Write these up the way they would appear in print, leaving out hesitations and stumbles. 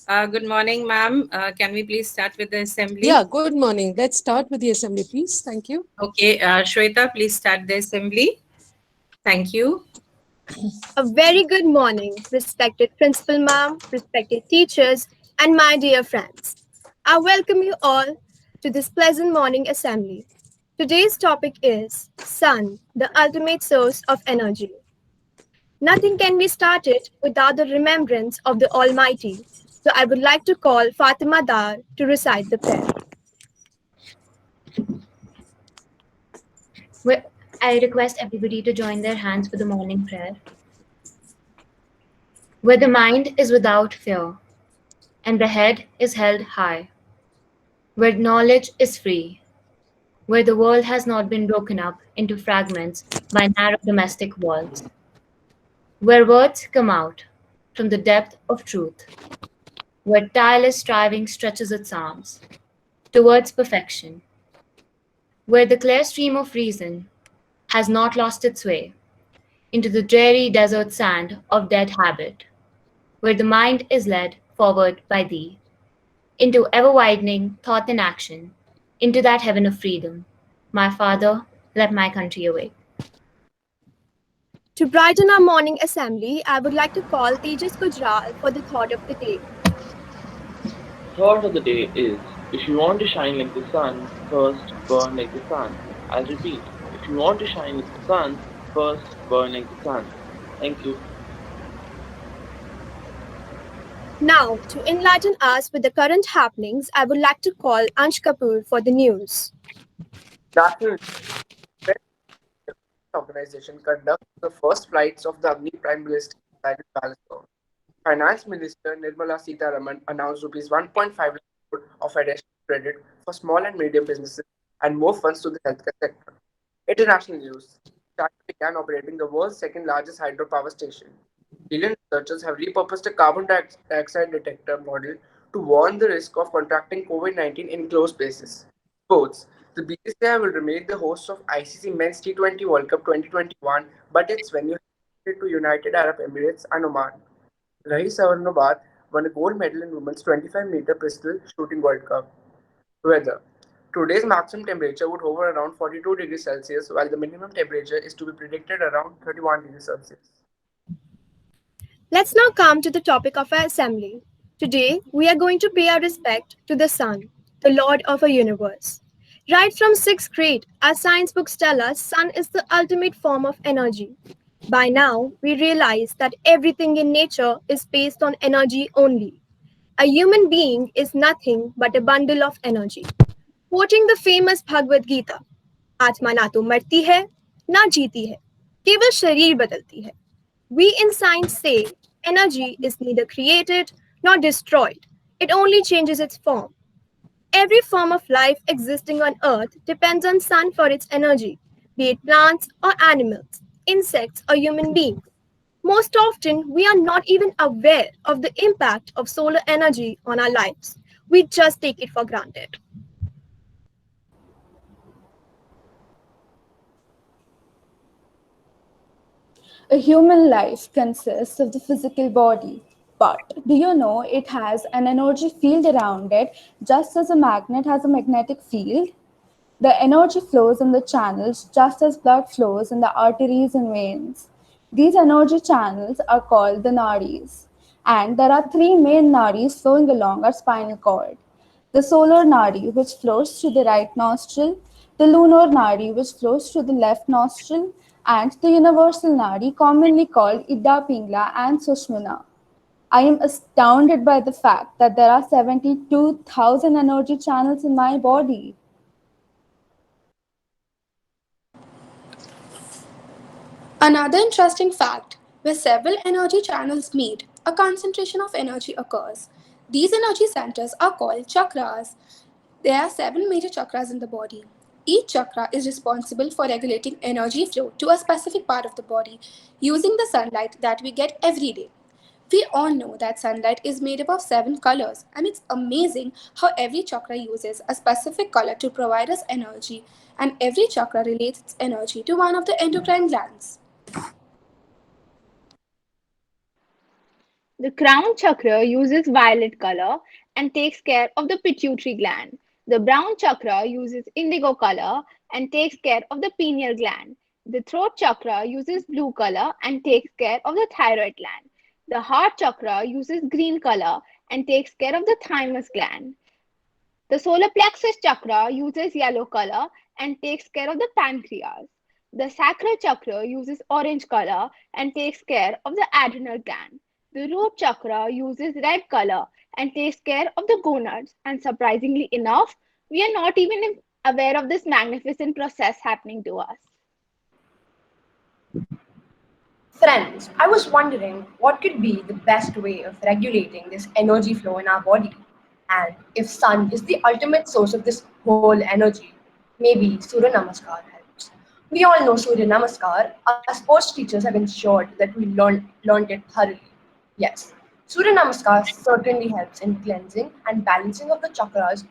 Good morning, ma'am. Can we please start with the assembly? Yeah, good morning. Let's start with the assembly, please. Thank you. Okay, Shweta, please start the assembly. Thank you. A very good morning, respected principal ma'am, respected teachers, and my dear friends. I welcome you all to this pleasant morning assembly. Today's topic is Sun, the ultimate source of energy. Nothing can be started without the remembrance of the Almighty. So I would like to call Fatima Dar to recite the prayer. Where I request everybody to join their hands for the morning prayer. Where the mind is without fear, and the head is held high. Where knowledge is free. Where the world has not been broken up into fragments by narrow domestic walls. Where words come out from the depth of truth. Where tireless striving stretches its arms towards perfection. Where the clear stream of reason has not lost its way into the dreary desert sand of dead habit, where the mind is led forward by thee, into ever widening thought and action, into that heaven of freedom. My Father, let my country awake. To brighten our morning assembly, I would like to call Tejas Gujral for the thought of the day. Thought of the day is, if you want to shine like the sun, first burn like the sun. I'll repeat, if you want to shine like the sun, first burn like the sun. Thank you. Now, to enlighten us with the current happenings, I would like to call Ansh Kapoor for the news. National Defense Organization conducts the first flights of the Agni Prime Ballistic missile in Palestine. Finance Minister Nirmala Sitharaman announced Rs 1.5 lakh crore of additional credit for small and medium businesses and more funds to the healthcare sector. International news. China began operating the world's second largest hydropower station. Chilean researchers have repurposed a carbon dioxide detector model to warn the risk of contracting COVID-19 in closed spaces. Sports. The BCCI will remain the host of ICC Men's T20 World Cup 2021, but its venue has shifted to United Arab Emirates and Oman. Rahi Savarnabad won a gold medal in women's 25-meter pistol shooting World Cup. Weather. Today's maximum temperature would hover around 42 degrees Celsius, while the minimum temperature is to be predicted around 31 degrees Celsius. Let's now come to the topic of our assembly. Today, we are going to pay our respect to the Sun, the Lord of our universe. Right from 6th grade, our science books tell us Sun is the ultimate form of energy. By now, we realize that everything in nature is based on energy only. A human being is nothing but a bundle of energy. Quoting the famous Bhagavad Gita, आत्मा ना तो मरती है ना जीती है केवल शरीर बदलती है. We in science say energy is neither created nor destroyed, it only changes its form. Every form of life existing on earth depends on sun for its energy, be it plants or animals, insects or human beings. Most often, we are not even aware of the impact of solar energy on our lives. We just take it for granted. A human life consists of the physical body, but do you know it has an energy field around it just as a magnet has a magnetic field? The energy flows in the channels just as blood flows in the arteries and veins. These energy channels are called the nadis, and there are three main nadis flowing along our spinal cord. The solar nadi, which flows through the right nostril, the lunar nadi, which flows through the left nostril, and the universal nadi, commonly called Ida Pingla and Sushmana. I am astounded by the fact that there are 72,000 energy channels in my body. Another interesting fact, where several energy channels meet, a concentration of energy occurs. These energy centers are called chakras. There are seven major chakras in the body. Each chakra is responsible for regulating energy flow to a specific part of the body using the sunlight that we get every day. We all know that sunlight is made up of seven colors, and it's amazing how every chakra uses a specific color to provide us energy, and every chakra relates its energy to one of the endocrine glands. The crown chakra uses violet color and takes care of the pituitary gland. The brown chakra uses indigo color and takes care of the pineal gland. The throat chakra uses blue color and takes care of the thyroid gland. The heart chakra uses green color and takes care of the thymus gland. The solar plexus chakra uses yellow color and takes care of the pancreas. The sacral chakra uses orange color and takes care of the adrenal gland. The root chakra uses red color and takes care of the gonads. And surprisingly enough, we are not even aware of this magnificent process happening to us. Friends, I was wondering what could be the best way of regulating this energy flow in our body. And if sun is the ultimate source of this whole energy, maybe Surya Namaskar helps. We all know Surya Namaskar. Our sports teachers have ensured that we learned it thoroughly. Yes, Surya Namaskar certainly helps in cleansing and balancing of the chakras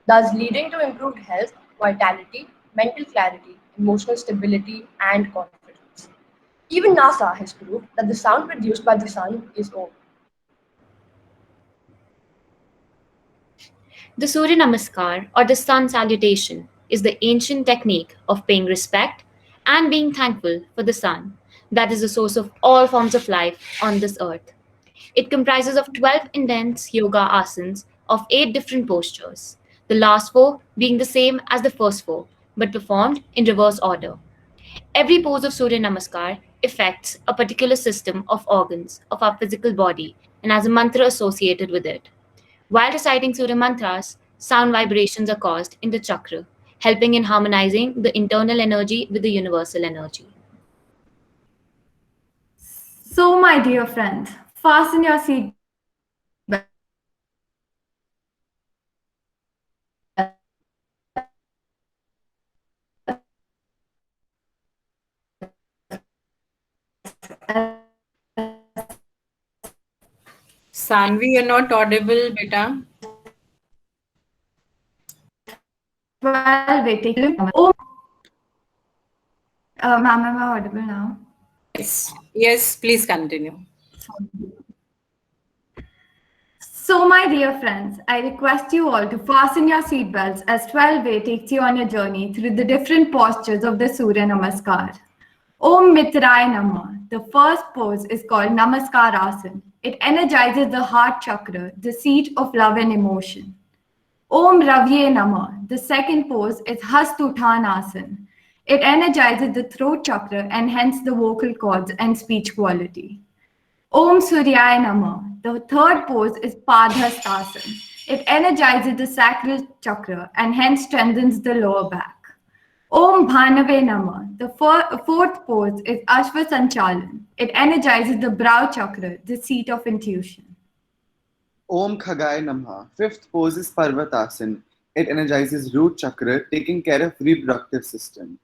thus leading to improved health, vitality, mental clarity, emotional stability, and confidence. Even NASA has proved that the sound produced by the sun is Om. The Surya Namaskar or the sun salutation is the ancient technique of paying respect and being thankful for the sun that is the source of all forms of life on this earth. It comprises of 12 intense yoga asanas of 8 different postures, the last 4 being the same as the first 4 but performed in reverse order. Every pose of Surya Namaskar affects a particular system of organs of our physical body and has a mantra associated with it. While reciting Surya mantras, sound vibrations are caused in the chakra, helping in harmonizing the internal energy with the universal energy. So, my dear friends, fasten your seat Sanvi, you're not audible, beta. while waiting. Oh, ma'am, am I audible now? Yes, please continue. So, my dear friends, I request you all to fasten your seatbelts as 12-way takes you on a journey through the different postures of the Surya Namaskar. Om Mitraya Namah. The first pose is called Namaskar Asana. It energizes the heart chakra, the seat of love and emotion. Om Ravye Namah. The second pose is Hastuthan Asana. It energizes the throat chakra and hence the vocal cords and speech quality. Om Suryaya Namah. The third pose is Padhastasana. It energizes the sacral chakra and hence strengthens the lower back. Om Bhanave Namah. The fourth pose is Ashva Sanchalan. It energizes the brow chakra, the seat of intuition. Om Khagaya Namah. Fifth pose is Parvatasana. It energizes root chakra, taking care of reproductive system.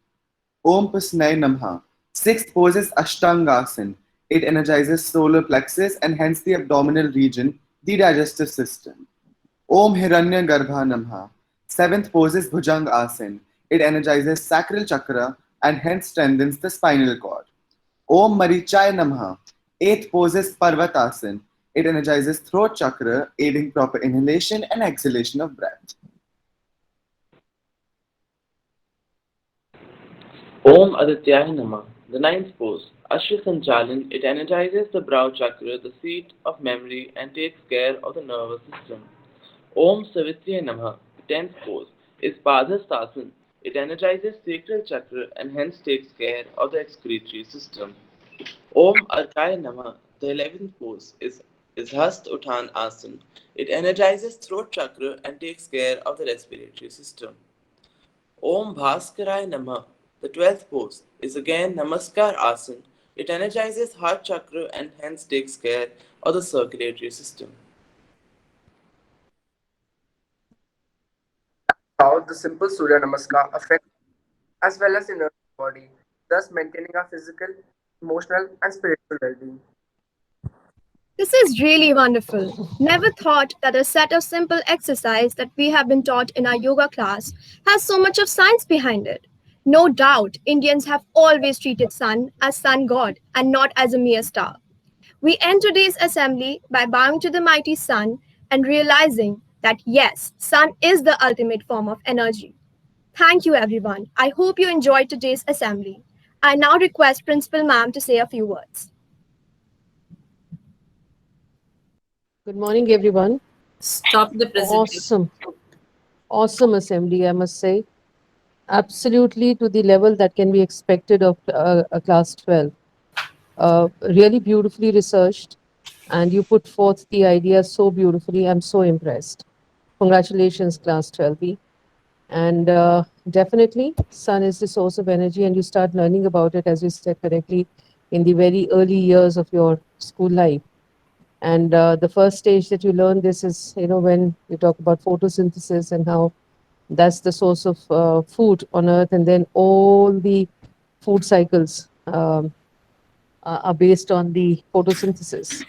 Om Pasnai Namah. Sixth pose is Ashtangasana. It energizes solar plexus and hence the abdominal region, the digestive system. Om Hiranya Garbha Namah. Seventh pose is Bhujanga Asana. It energizes sacral chakra and hence strengthens the spinal cord. Om Marichaya Namah. Eighth pose is Parvatasana. It energizes throat chakra, aiding proper inhalation and exhalation of breath. Om Adityaya Namah. The ninth pose, Ashwa Sanchalan, it energizes the brow chakra, the seat of memory, and takes care of the nervous system. Om Savitraya Namah. The 10th pose is Padhastasana. It energizes sacral chakra and hence takes care of the excretory system. Om Arkaya Namah. The 11th pose is Hast Uttan Asana. It energizes throat chakra and takes care of the respiratory system. Om Bhaskaraya Namah. The 12th pose is again Namaskar Asana. It energizes heart chakra and hence takes care of the circulatory system. How the simple Surya Namaskar affects as well as inner body, thus maintaining our physical, emotional, and spiritual well-being. This is really wonderful. Never thought that a set of simple exercise that we have been taught in our yoga class has so much of science behind it. No doubt, Indians have always treated sun as sun god and not as a mere star. We end today's assembly by bowing to the mighty sun and realizing that yes, sun is the ultimate form of energy. Thank you, everyone. I hope you enjoyed today's assembly. I now request Principal Ma'am to say a few words. Good morning, everyone. Stop the presentation. Awesome assembly, I must say. Absolutely to the level that can be expected of a class 12. Really beautifully researched, and you put forth the idea so beautifully. I'm so impressed. Congratulations, class 12B. And definitely, sun is the source of energy, and you start learning about it, as you said correctly, in the very early years of your school life. And the first stage that you learn this is, when you talk about photosynthesis and how that's the source of food on earth, and then all the food cycles are based on the photosynthesis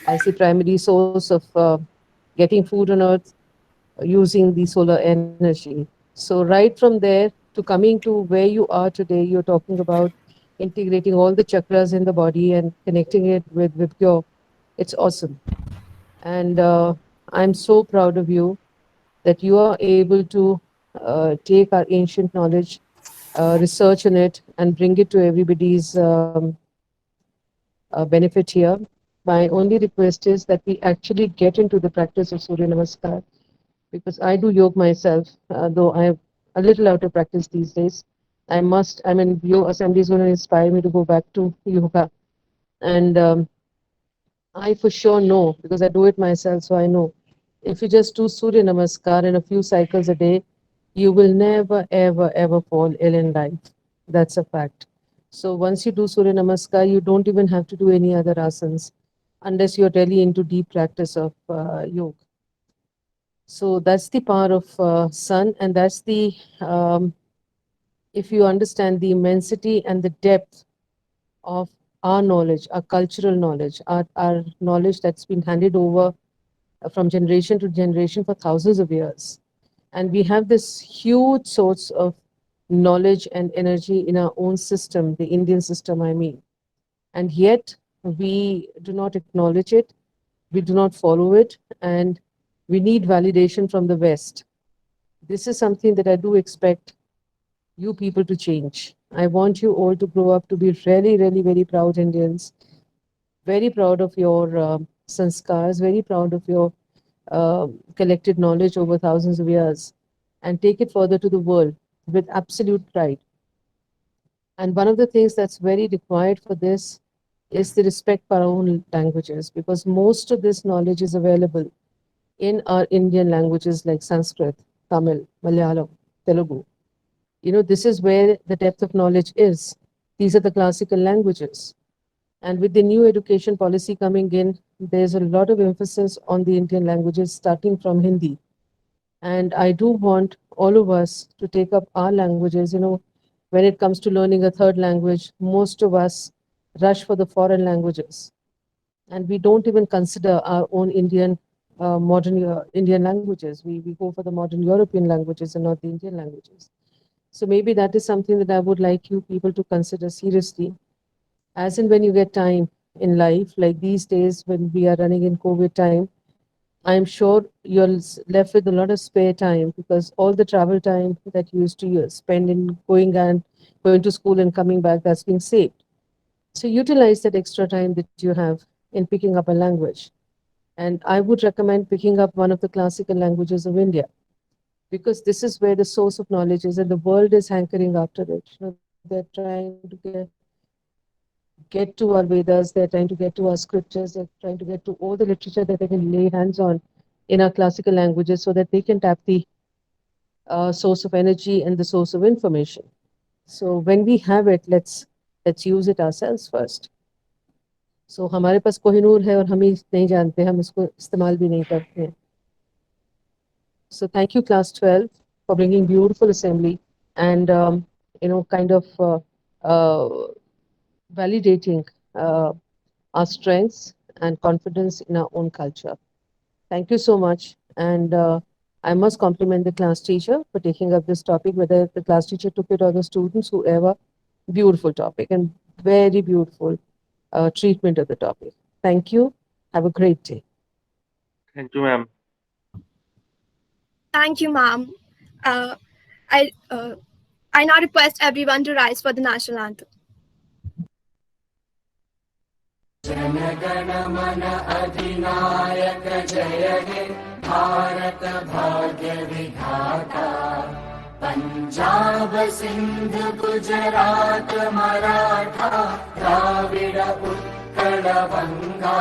as the primary source of getting food on earth using the solar energy. So right from there to coming to where you are today, you're talking about integrating all the chakras in the body and connecting it with your, it's awesome. And I'm so proud of you that you are able to take our ancient knowledge, research on it, and bring it to everybody's benefit here. My only request is that we actually get into the practice of Surya Namaskar, because I do yoga myself, though I'm a little out of practice these days. Your assembly is going to inspire me to go back to yoga. And I for sure know, because I do it myself, so I know. If you just do Surya Namaskar and a few cycles a day, you will never, ever, ever fall ill in life. That's a fact. So once you do Surya Namaskar, you don't even have to do any other asanas unless you're really into deep practice of yoga. So that's the power of sun, and that's the, if you understand the immensity and the depth of our knowledge, our cultural knowledge, our knowledge that's been handed over from generation to generation for thousands of years. And we have this huge source of knowledge and energy in our own system, the Indian system, I mean. And yet we do not acknowledge it, we do not follow it, and we need validation from the West. This is something that I do expect you people to change. I want you all to grow up to be really, really very proud Indians, very proud of your sanskars, very proud of your collected knowledge over thousands of years, and take it further to the world with absolute pride. And one of the things that's very required for this is the respect for our own languages, because most of this knowledge is available in our Indian languages like Sanskrit, Tamil, Malayalam, Telugu. This is where the depth of knowledge is. These are the classical languages. And with the new education policy coming in, there's a lot of emphasis on the Indian languages, starting from Hindi. And I do want all of us to take up our languages. When it comes to learning a third language, most of us rush for the foreign languages. And we don't even consider our own modern Indian languages. We go for the modern European languages and not the Indian languages. So maybe that is something that I would like you people to consider seriously. As in when you get time in life, like these days when we are running in COVID time, I'm sure you're left with a lot of spare time, because all the travel time that you used to spend in going to school and coming back, that's being saved. So utilize that extra time that you have in picking up a language. And I would recommend picking up one of the classical languages of India, because this is where the source of knowledge is, and the world is hankering after it. They're trying to get to our Vedas, they're trying to get to our scriptures, they're trying to get to all the literature that they can lay hands on in our classical languages, so that they can tap the source of energy and the source of information. So when we have it, let's use it ourselves first. So हमारे पास कोहिनूर है और हम ही नहीं जानते, हम इसको इस्तेमाल भी नहीं करते हैं. So thank you, class 12, for bringing beautiful assembly and kind of validating our strengths and confidence in our own culture. Thank you so much. And I must compliment the class teacher for taking up this topic, whether the class teacher took it or the students, whoever. Beautiful topic and very beautiful treatment of the topic. Thank you. Have a great day. Thank you, ma'am. Thank you, ma'am. I now request everyone to rise for the national anthem. जनगण मन अधिनायक जय हे भारत भाग्य विधाता पंजाब सिंध गुजरात मराठा द्राविड़ उत्कल बंगा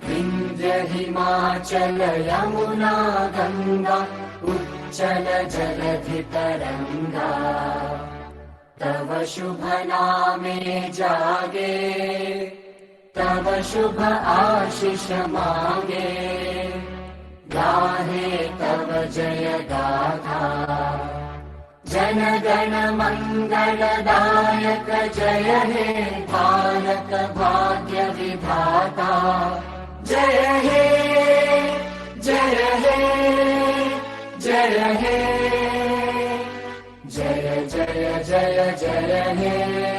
विंध्य हिमाचल यमुना गंगा उच्चल जलधि तरंगा तव शुभ नामे जागे तव शुभ आशीष मांगे गाहे तव जय गाथा जन गण मंगलदायक जय हे भारत भाग्य विधाता जय हे जय हे जय हे जय जय जय जय हे